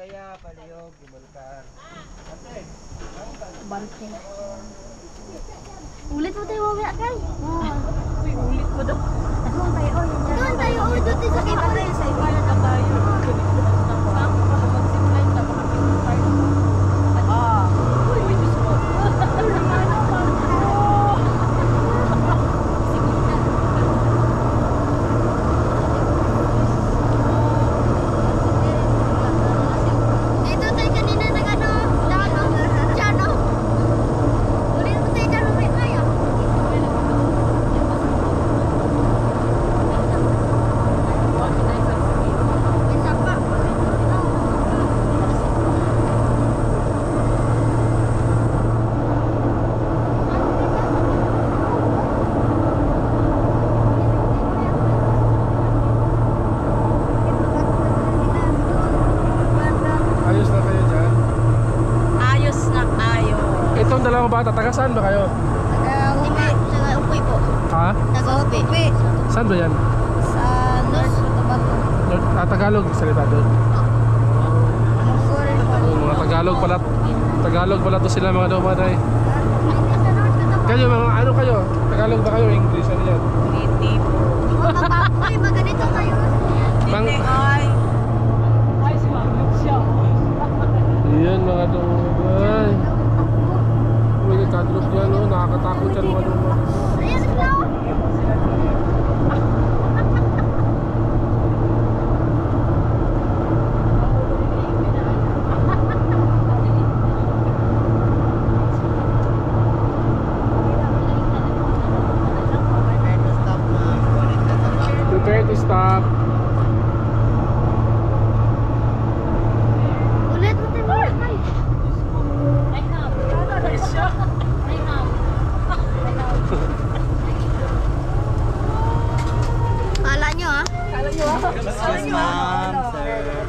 Ligaya, Paliyog, Gimulkan. Bante. Ulit mo tayo mamaya kay. Uy, ulit mo daw. Doon tayo, doon tayo, doon tayo sa iba tayo, sa iba na tayo. Saan ka pa mag-zipline ka? Baka pinutay. Ah. Uy, may Diyos mo. Dito tayo kanina nag-ano, dyan o. Ulit mo tayo dyan, lumit tayo. Isa pa. Ayos na kayo dyan. Ayos na tayo. Itong dalawang bata, taga saan ba kayo? Taga-upoy po. Ha? Taga-upoy. Saan ba yan? Sa North Cotabato. Tagalog salita doon. Mga Tagalog pala. Tagalog pala to sila mga dumaday. Kayo mga ano kayo? Tagalog ba kayo? English ano yan? Native. Uy, maganito kayo. Bang Ay. Ay, sumamit siya. Yan mga dumaday. May nagkadrop yan no? Nakakatakot yan mga dumaday. Ayan, slow. Prepare to stop. Ulit mo tayo mamaya kay. Kala nyo ah. Excuse ma'am, sir.